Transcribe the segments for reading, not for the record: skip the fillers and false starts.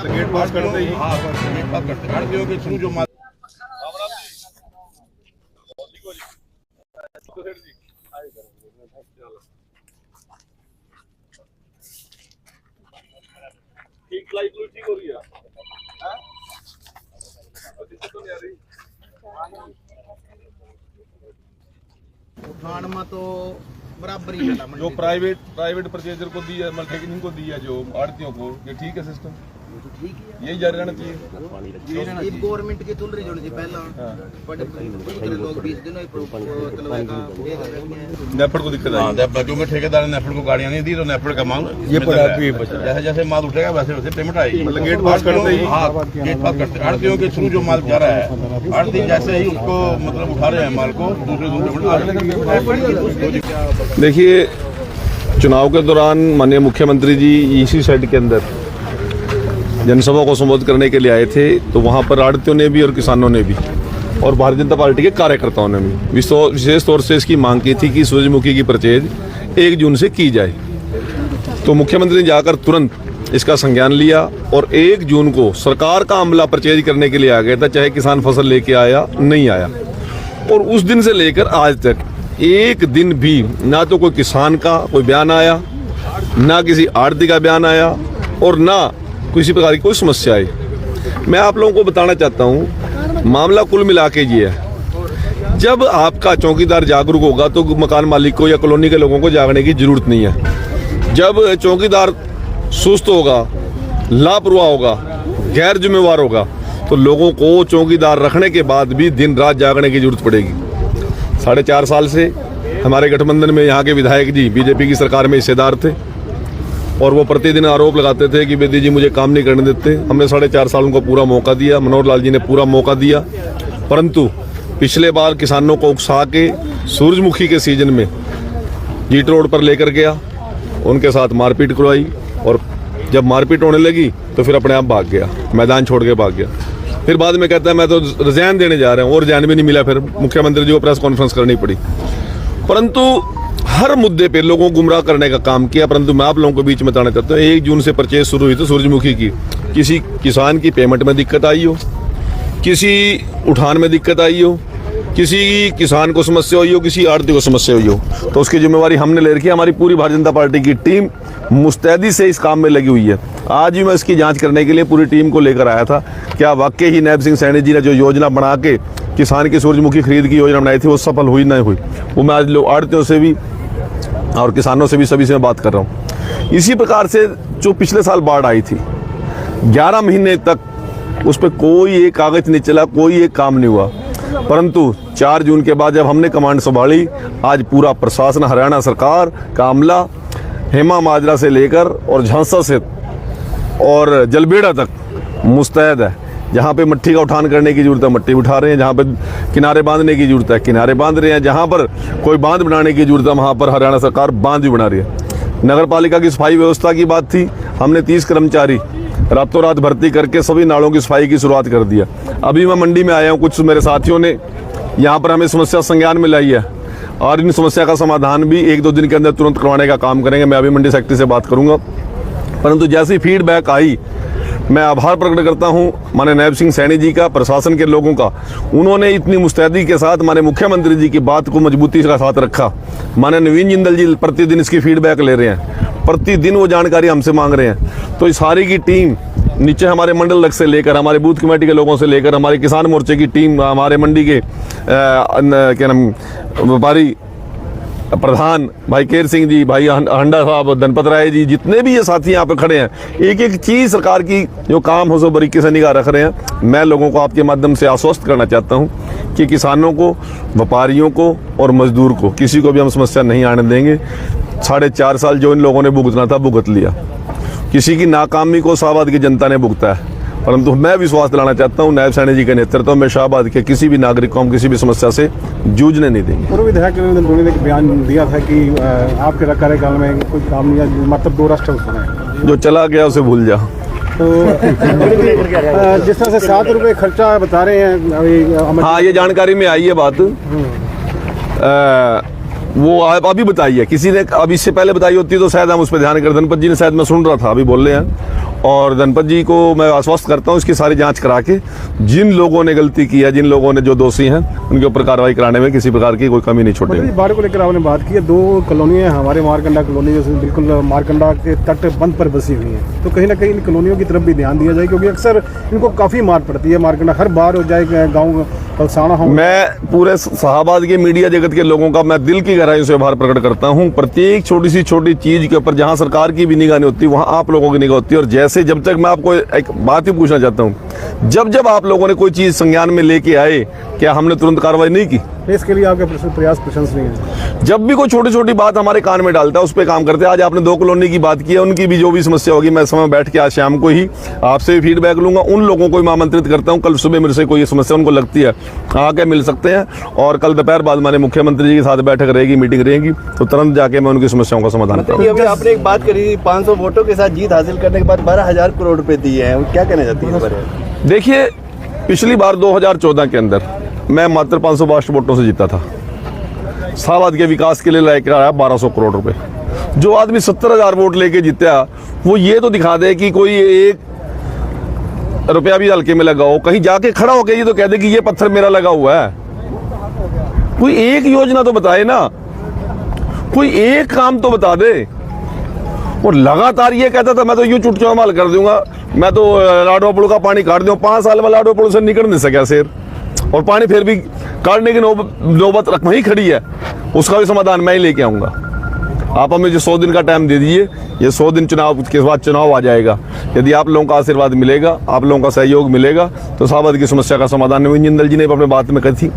Gate पास करते ही gate पास करते आड़तियों के थ्रू जो ठीक लाइट ठीक हो रही है दिक्कत तो नहीं आ रही उठान में तो बराबर ही है जो प्राइवेट परचेजर को दिया मल्टीकिंग को दिया जो आड़तियों को ये ठीक है सिस्टम तो ठीक है यही जारी रहना चाहिए ये गवर्नमेंट की चल रही होनी चाहिए पहला बड़े लोग 20 दिनों नेफड़ को दिक्कत आई जो में ठेकेदार ने नेफड़ को गाड़ियां नहीं दी तो नेफड़ का माल ये जैसे जैसे माल उठेगा वैसे वैसे पेमेंट आएगी मतलब गेट पास करते ही गेट पास करते आड़तियों के थ्रू जो माल जा रहा है आड़ती जैसे ही उसको मतलब उठा रहे हैं माल को दूसरे देखिए, चुनाव के दौरान माननीय मुख्यमंत्री जी इसी साइड के अंदर जनसभा को संबोधित करने के लिए आए थे, तो वहां पर आड़तियों ने भी और किसानों ने भी और भारतीय जनता पार्टी के कार्यकर्ताओं ने भी विशेष तौर से इसकी मांग की थी कि सूरजमुखी की परचेज 1 जून से की जाए। तो मुख्यमंत्री ने जाकर तुरंत इसका संज्ञान लिया और 1 जून को सरकार का अमला परचेज करने के लिए आ गया था, चाहे किसान फसल लेके आया नहीं आया। और उस दिन से लेकर आज तक एक दिन भी ना तो कोई किसान का कोई बयान आया, ना किसी आड़ती का बयान आया और ना किसी प्रकार की कोई समस्या आई। मैं आप लोगों को बताना चाहता हूँ, मामला कुल मिला के ये है, जब आपका चौकीदार जागरूक होगा तो मकान मालिक को या कॉलोनी के लोगों को जागने की जरूरत नहीं है। जब चौकीदार सुस्त होगा, लापरवाह होगा, गैर जिम्मेवार होगा, तो लोगों को चौकीदार रखने के बाद भी दिन रात जागने की जरूरत पड़ेगी। 4.5 साल से हमारे गठबंधन में यहाँ के विधायक जी बीजेपी की सरकार में हिस्सेदार थे और वो प्रतिदिन आरोप लगाते थे कि बेदी जी मुझे काम नहीं करने देते। हमने 4.5 साल उनको पूरा मौका दिया, मनोहर लाल जी ने पूरा मौका दिया, परंतु पिछले बार किसानों को उकसा के सूरजमुखी के सीजन में जीट रोड पर लेकर गया, उनके साथ मारपीट करवाई और जब मारपीट होने लगी तो फिर अपने आप भाग गया, मैदान छोड़ के भाग गया। फिर बाद में कहता है मैं तो रिजाइन देने जा रहा हूँ और रिजाइन भी नहीं मिला, फिर मुख्यमंत्री जी को प्रेस कॉन्फ्रेंस करनी पड़ी। परंतु हर मुद्दे पे लोगों को गुमराह करने का काम किया। परंतु मैं आप लोगों को बीच में बताना चाहता हूँ, 1 जून से परचेज शुरू हुई तो सूरजमुखी की किसी किसान की पेमेंट में दिक्कत आई हो, किसी उठान में दिक्कत आई हो, किसी किसान को समस्या हुई हो, किसी आड़ती को समस्या हुई हो, तो उसकी जिम्मेवारी हमने ले रखी है। हमारी पूरी भारतीय जनता पार्टी की टीम मुस्तैदी से इस काम में लगी हुई है। आज भी मैं इसकी जांच करने के लिए पूरी टीम को लेकर आया था। क्या वाकई ही नैब सिंह सैनी जी ने जो योजना बना के किसान की सूरजमुखी खरीद की योजना बनाई थी वो सफल हुई नहीं हुई, वो मैं आज लोग आड़तियों से भी और किसानों से भी सभी से मैं बात कर रहा हूँ। इसी प्रकार से जो पिछले साल बाढ़ आई थी, 11 महीने तक उस पर कोई एक कागज नहीं चला, कोई एक काम नहीं हुआ। परंतु 4 जून के बाद जब हमने कमांड संभाली, आज पूरा प्रशासन हरियाणा सरकार का अमला हेमा माजरा से लेकर और झांसा से और जलबेड़ा तक मुस्तैद है। जहाँ पे मट्टी का उठान करने की जरूरत है मट्टी उठा रहे हैं, जहाँ पे किनारे बांधने की जरूरत है किनारे बांध रहे हैं, जहाँ पर कोई बांध बनाने की जरूरत है वहाँ पर हरियाणा सरकार बांध भी बना रही है। नगर पालिका की सफाई व्यवस्था की बात थी, हमने 30 कर्मचारी रातों रात भर्ती करके सभी नालों की सफाई की शुरुआत कर दिया। अभी मैं मंडी में आया हूँ, कुछ मेरे साथियों ने यहाँ पर हमें समस्या संज्ञान में लाई है और इन समस्या का समाधान भी 1-2 दिन के अंदर तुरंत करवाने का काम करेंगे। मैं अभी मंडी सेक्रेटरी से बात करूँगा। परंतु जैसी फीडबैक आई, मैं आभार प्रकट करता हूं माननीय नैब सिंह सैनी जी का, प्रशासन के लोगों का। उन्होंने इतनी मुस्तैदी के साथ माननीय मुख्यमंत्री जी की बात को मजबूती के साथ रखा। माननीय नवीन जिंदल जी प्रतिदिन इसकी फीडबैक ले रहे हैं, प्रतिदिन वो जानकारी हमसे मांग रहे हैं। तो इस सारी की टीम नीचे हमारे मंडल लक्ष्य से लेकर हमारे बूथ कमेटी के लोगों से लेकर हमारे किसान मोर्चे की टीम, हमारे मंडी के क्या नाम व्यापारी प्रधान भाई केर सिंह जी, भाई हंडा साहब, धनपत राय जी, जितने भी ये साथी यहाँ पे खड़े हैं, एक एक चीज सरकार की जो काम हो सो बारीकी से निगाह रख रहे हैं। मैं लोगों को आपके माध्यम से आश्वस्त करना चाहता हूँ कि किसानों को, व्यापारियों को और मजदूर को किसी को भी हम समस्या नहीं आने देंगे। 4.5 साल जो इन लोगों ने भुगतना था भुगत लिया, किसी की नाकामी को शाहबाद की जनता ने भुगता है। परंतु मैं विश्वास दिलाना चाहता हूँ नैब सैनी जी के नेतृत्व में शाहबाद के किसी भी नागरिक को हम किसी भी समस्या से जूझने नहीं देंगे। पूर्व विधायक ने बयान दिया था कि आपके कार्यकाल में कोई काम नहीं, मतलब 2 राष्ट्र बने, जो चला गया उसे भूल जा। तो जिस तरह से 7 रुपये खर्चा बता रहे हैं अभी, हाँ ये जानकारी में आई है बात। वो आप अभी बताई है, किसी ने अब इससे पहले बताई होती तो शायद हम उस पर ध्यान कर, धनपत जी ने शायद, मैं सुन रहा था अभी बोल रहे हैं। और धनपत जी को मैं आश्वस्त करता हूँ इसकी सारी जांच करा के जिन लोगों ने गलती की है, जिन लोगों ने जो दोषी हैं, उनके ऊपर कार्रवाई कराने में किसी प्रकार की कोई कमी नहीं छोड़ेगी। बाढ़ को लेकर आपने बात की है, 2 कॉलोनियाँ हमारे मारकंडा कॉलोनी जो बिल्कुल मारकंडा के तटबंध पर बसी हुई हैं, तो कहीं ना कहीं इन कॉलोनियों की तरफ भी ध्यान दिया जाए, क्योंकि अक्सर इनको काफ़ी मार पड़ती है। मारकंडा हर बार हो जाए गाँव पलसाना हो। मैं पूरे शाहबाद के मीडिया जगत के लोगों का मैं दिल की गहराई से आभार प्रकट करता हूं। प्रत्येक छोटी सी छोटी चीज के ऊपर जहां सरकार की भी निगाह नहीं होती, वहां आप लोगों की निगाह होती है। और जैसे जब तक, मैं आपको एक बात ही पूछना चाहता हूं, जब आप लोगों ने कोई चीज संज्ञान में लेके आए, क्या हमने तुरंत कार्रवाई नहीं की? इसके लिए आपके प्रयास प्रशंसनीय है। जब भी कोई छोटी छोटी बात हमारे कान में डालता है उस पर काम करते हैं। आज आपने 2 कॉलोनी की बात की है, उनकी भी जो भी समस्या होगी मैं समय बैठ के आज शाम को ही आपसे भी फीडबैक लूंगा। उन लोगों को मैं आमंत्रित करता हूं, कल सुबह मेरे से कोई समस्या उनको लगती है आके मिल सकते हैं, और कल दोपहर बाद हमारे मुख्यमंत्री जी के साथ बैठक रहेगी, मीटिंग रहेगी, तो तुरंत जाके मैं उनकी समस्याओं का समाधान करूँगा। अभी आपने एक बात करी, 500 वोटों के साथ जीत हासिल करने के बाद 12,000 करोड़ रुपए दिए हैं, क्या कहना चाहती है इस बारे में? देखिए, पिछली बार 2014 के अंदर मैं मात्र 562 वोटों से जीता था। शाहबाद के विकास के लिए लेकर आया 1200 करोड़ रुपए। जो आदमी 70,000 वोट लेके जीता, वो ये तो दिखा दे कि कोई 1 रुपया भी हल्के में लगा हो, कहीं जाके खड़ा होकर ये तो कह दे कि ये पत्थर मेरा लगा हुआ है। कोई एक योजना तो बताए ना, कोई एक काम तो बता दे। और लगातार ये कहता था मैं तो यूं चुटचुआ माल कर दूंगा, मैं तो लाडवा पुल का पानी काट दूं। 5 साल में लाडवा पुल से निकल नहीं सका शेर, और पानी फिर भी काटने की नौबत वहीं खड़ी है। उसका भी समाधान मैं ही लेके आऊंगा। आप हमें जो 100 दिन का टाइम दे दीजिए, ये 100 दिन चुनाव के बाद चुनाव आ जाएगा। यदि आप लोगों का आशीर्वाद मिलेगा, आप लोगों का सहयोग मिलेगा, तो शाहबाद की समस्या का समाधान जिंदल जी ने अपने बात में कही थी,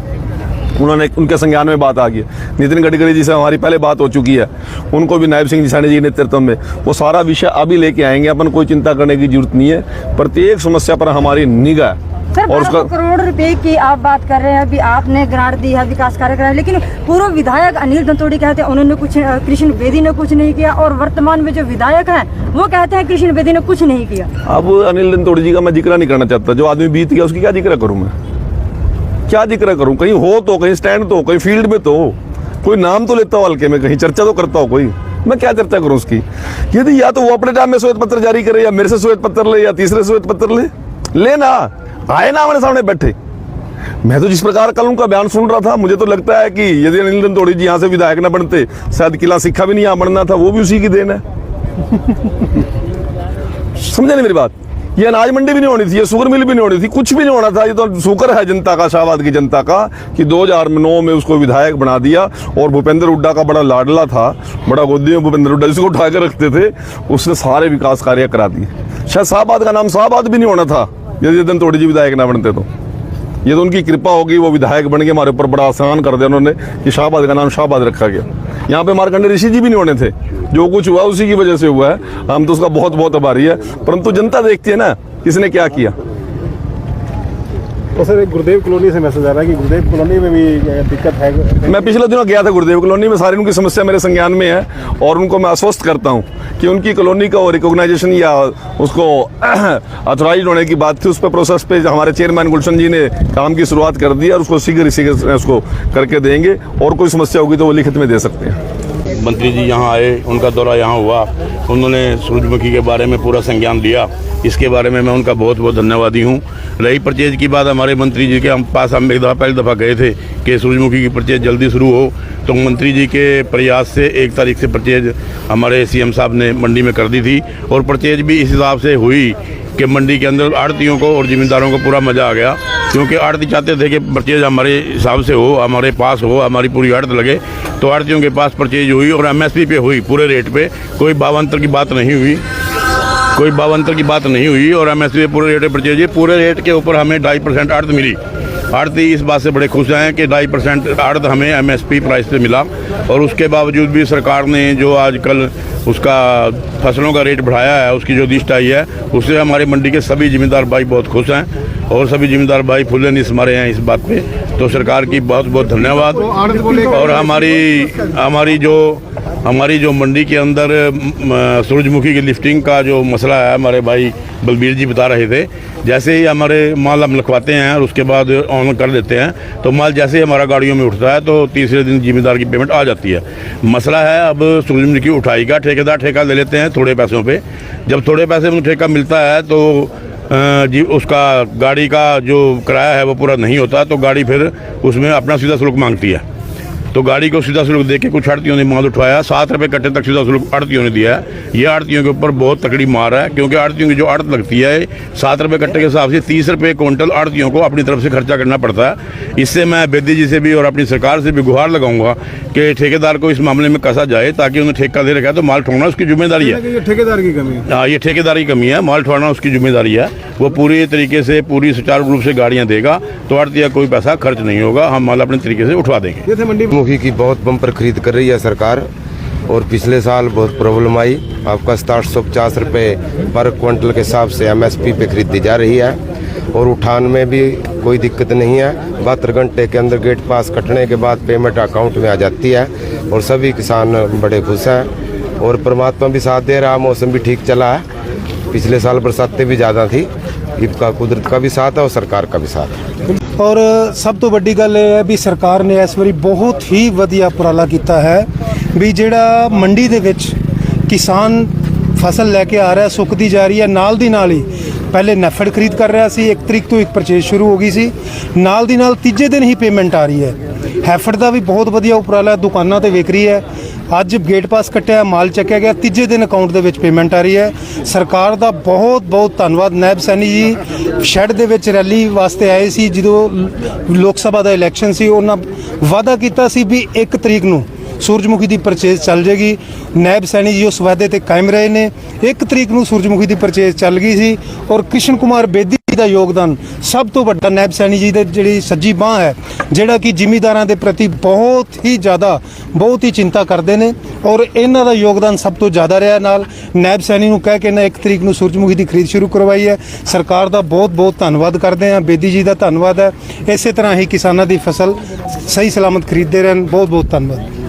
उन्होंने उनके संज्ञान में बात आ गई। नितिन गडकरी जी से हमारी पहले बात हो चुकी है, उनको भी नायब सिंह सैनी जी के नेतृत्व में वो सारा विषय अभी लेके आएंगे। अपन कोई चिंता करने की जरूरत नहीं है, प्रत्येक समस्या पर हमारी निगाह है। सर, 1200 करोड़ रुपए की आप बात कर रहे हैं, अभी आपने ग्रांट दी है, विकास कार्य कराया, लेकिन पूर्व विधायक अनिल धनतोड़ी कहते हैं उन्होंने कुछ, कृष्ण बेदी ने कुछ नहीं किया, और वर्तमान में जो विधायक हैं वो कहते हैं कृष्ण बेदी ने कुछ नहीं किया। अब अनिल धनतोड़ी जी का मैं जिक्र नहीं करना चाहता, जो आदमी बीत गया उसकी क्या जिक्र करूं मैं, क्या जिक्र करूं? कहीं हो तो, कहीं स्टैंड तो, कहीं फील्ड में तो, कोई नाम तो लेता हो हल्के में, कहीं चर्चा तो करता हो कोई, मैं क्या चर्चा करूं उसकी? यदि या तो वो अपने टाइम में श्वेत पत्र जारी करे, या मेरे से श्वेत पत्र ले, या तीसरे श्वेत पत्र लेना आए ना हमारे सामने बैठे। मैं तो जिस प्रकार कल उनका बयान सुन रहा था, मुझे तो लगता है कि यदि अनिल धनतोड़ी जी यहाँ से विधायक न बनते, शायद किला सिक्का भी नहीं यहाँ बनना था, वो भी उसी की देन है। समझे नहीं मेरी बात? ये अनाज मंडी भी नहीं होनी थी, ये शुगर मिल भी नहीं होनी थी, कुछ भी नहीं होना था। ये तो शुक्र है जनता का, शाहबाद की जनता का, कि 2009 में उसको विधायक बना दिया। और भूपेंद्र हुड्डा का बड़ा लाडला था, बड़ा गोदी में भूपेंद्र हुड्डा जिसको उठा कर रखते थे, उसने सारे विकास कार्य करा दिए। शायद शाहबाद का नाम शाहबाद भी नहीं होना था यदि धनतोड़ी जी विधायक ना बनते तो। ये तो उनकी कृपा होगी, वो विधायक बन के हमारे ऊपर बड़ा आसान कर दिया उन्होंने कि शाहबाद का नाम शाहबाद रखा गया। यहाँ पे मार्कंडे ऋषि जी भी नहीं होने थे, जो कुछ हुआ उसी की वजह से हुआ है। हम तो उसका बहुत बहुत आभारी है, परंतु जनता देखती है ना किसने क्या किया। तो सर, एक गुरुदेव कॉलोनी से मैसेज आ रहा है कि गुरुदेव कॉलोनी में भी दिक्कत है। मैं पिछले दिनों गया था गुरुदेव कॉलोनी में, सारी उनकी समस्या मेरे संज्ञान में है, और उनको मैं आश्वस्त करता हूं कि उनकी कॉलोनी का रिकॉग्नाइजेशन या उसको ऑथोराइज होने की बात थी, उस पर प्रोसेस पे हमारे चेयरमैन गुलशन जी ने काम की शुरुआत कर दी, और उसको शीघ्र उसको करके देंगे। और कोई समस्या होगी तो वो लिखित में दे सकते हैं। मंत्री जी यहाँ आए, उनका दौरा यहाँ हुआ, उन्होंने सूरजमुखी के बारे में पूरा संज्ञान लिया। इसके बारे में मैं उनका बहुत बहुत धन्यवादी हूँ। रही परचेज की बात, हमारे मंत्री जी के हम पास हम एक दफ़ा पहली दफ़ा गए थे कि सूरजमुखी की परचेज जल्दी शुरू हो, तो मंत्री जी के प्रयास से 1 तारीख से परचेज हमारे सीएम साहब ने मंडी में कर दी थी। और परचेज भी इस हिसाब से हुई कि मंडी के अंदर आड़तियों को और ज़िम्मेदारों को पूरा मज़ा आ गया, क्योंकि आड़ती चाहते थे कि परचेज हमारे हिसाब से हो, हमारे पास हो, हमारी पूरी आड़त लगे। तो आड़तियों के पास परचेज हुई और MSP पे हुई, पूरे रेट पे, कोई बावंतर की बात नहीं हुई, कोई बावंतर की बात नहीं हुई। और MSP पे पूरे रेट पे परचेज हुई, पूरे रेट के ऊपर हमें 2.5% आड़त मिली। आड़ती इस बात से बड़े खुश हैं कि 2.5% आड़त हमें MSP प्राइस पे मिला। और उसके बावजूद भी सरकार ने जो आजकल उसका फसलों का रेट बढ़ाया है, उसकी जो लिस्ट आई है, उससे हमारे मंडी के सभी जिम्मेदार भाई बहुत खुश हैं, और सभी जिम्मेदार भाई फुल्ले नहीं मारे हैं इस बात पे। तो सरकार की बहुत बहुत धन्यवाद। और हमारी जो मंडी के अंदर सूरजमुखी की लिफ्टिंग का जो मसला है, हमारे भाई बलबीर जी बता रहे थे, जैसे ही हमारे माल हम लिखवाते हैं और उसके बाद ऑन कर देते हैं, तो माल जैसे ही हमारा गाड़ियों में उठता है तो तीसरे दिन जिम्मेदार की पेमेंट आ जाती है। मसला है अब सूरजमुखी उठाई का, ठेकेदार ठेका ले लेते हैं थोड़े पैसों पे। जब थोड़े पैसे में ठेका मिलता है तो जी उसका गाड़ी का जो किराया है वो पूरा नहीं होता, तो गाड़ी फिर उसमें अपना सीधा शुल्क मांगती है। तो गाड़ी को सीधा शुल्क दे के कुछ आड़तियों ने माल उठवाया, 7 रुपये कट्टे तक सीधा शुल्क आड़तियों ने दिया है। ये आड़तियों के ऊपर बहुत तकड़ी मार है, क्योंकि आड़तियों की जो आड़त लगती है 7 रुपये कट्टे के हिसाब से 30 रुपये क्विंटल आड़तियों को अपनी तरफ से खर्चा करना पड़ता है। इससे मैं बेदी जी से भी और अपनी सरकार से भी गुहार लगाऊंगा कि ठेकेदार को इस मामले में कसा जाए, ताकि उन्हें ठेका दे रखा है तो माल ठोकना उसकी जिम्मेदारी है। ये ठेकेदार की कमी है। हाँ, ये ठेकेदार की कमी है, माल ठोकना उसकी जिम्मेदारी है। वो पूरी तरीके से पूरी सुचारू रूप से गाड़ियाँ देगा तो आड़तिया कोई पैसा खर्च नहीं होगा, हम माल अपने तरीके से उठवा देंगे। ये थे मंडी मुखी की बहुत बम्पर खरीद कर रही है सरकार, और पिछले साल बहुत प्रॉब्लम आई। आपका 750 रुपये पर क्विंटल के हिसाब से MSP पे खरीदी जा रही है, और उठान में भी कोई दिक्कत नहीं है। 72 घंटे के अंदर गेट पास कटने के बाद पेमेंट अकाउंट में आ जाती है, और सभी किसान बड़े खुश हैं। और परमात्मा भी साथ दे रहा, मौसम भी ठीक चला है। पिछले साल बरसातें भी ज़्यादा थी, इसका कुदरत का भी साथ है और सरकार का भी साथ है। और सब तो वड्डी गल ਇਹ ਹੈ ਵੀ ਸਰਕਾਰ ਨੇ ਇਸ ਵਾਰੀ ਬਹੁਤ ਹੀ ਵਧੀਆ ਉਪਰਾਲਾ ਕੀਤਾ ਹੈ ਵੀ ਜਿਹੜਾ ਮੰਡੀ ਦੇ ਵਿੱਚ ਕਿਸਾਨ ਫਸਲ ਲੈ ਕੇ ਆ ਰਿਹਾ, ਸੁੱਕਦੀ ਜਾ ਰਹੀ ਹੈ, ਨਾਲ ਦੀ ਨਾਲ ਹੀ ਪਹਿਲੇ ਨੈਫੜ ਖਰੀਦ ਕਰ ਰਿਹਾ ਸੀ, 1 ਤਰੀਕ ਤੋਂ ਇੱਕ ਪਰਚੇਜ਼ ਸ਼ੁਰੂ ਹੋ ਗਈ ਸੀ, ਨਾਲ ਦੀ ਨਾਲ ਤੀਜੇ ਦਿਨ ਹੀ ਪੇਮੈਂਟ ਆ ਰਹੀ ਹੈ। ਹੈਫੜ ਦਾ ਵੀ ਬਹੁਤ ਵਧੀਆ ਉਪਰਾਲਾ ਦੁਕਾਨਾਂ ਤੇ ਵਿਕ ਰਹੀ ਹੈ। ਅੱਜ ਗੇਟ ਪਾਸ ਕੱਟਿਆ, ਮਾਲ ਚੱਕਿਆ ਗਿਆ, ਤੀਜੇ ਦਿਨ ਅਕਾਊਂਟ ਦੇ ਵਿੱਚ ਪੇਮੈਂਟ ਆ ਰਹੀ ਹੈ। ਸਰਕਾਰ ਦਾ ਬਹੁਤ ਬਹੁਤ ਧੰਨਵਾਦ। ਨਾਇਬ ਸੈਣੀ ਜੀ ਸ਼ੈੱਡ ਦੇ ਵਿੱਚ ਰੈਲੀ ਵਾਸਤੇ ਆਏ ਸੀ, ਜਦੋਂ ਲੋਕ ਸਭਾ ਦਾ ਇਲੈਕਸ਼ਨ ਸੀ। ਉਹਨਾਂ ਵਾਅਦਾ ਕੀਤਾ ਸੀ ਵੀ 1 ਤਰੀਕ ਨੂੰ सूरजमुखी की परचेज चल जाएगी। नायब सैनी जी उस वादे ते कायम रहे ने। 1 तरीक नूं सूरजमुखी की परचेज चल गई सी, और कृष्ण कुमार बेदी का योगदान सब तो वड्डा नायब सैनी जी दे जिहड़ी सज्जी बांह है, जिहड़ा कि जिमीदारां दे प्रति बहुत ही चिंता करते हैं, और इन्हां दा योगदान सब तो ज़्यादा रहा। नाल नायब सैनी नूं कह के 1 तरीक नूं सूरजमुखी की खरीद शुरू करवाई है। सरकार का बहुत बहुत धन्नवाद करते हैं, बेदी जी का धन्नवाद है। इस तरह ही किसानों की फसल सही सलामत खरीदते रहन। बहुत बहुत धन्यवाद।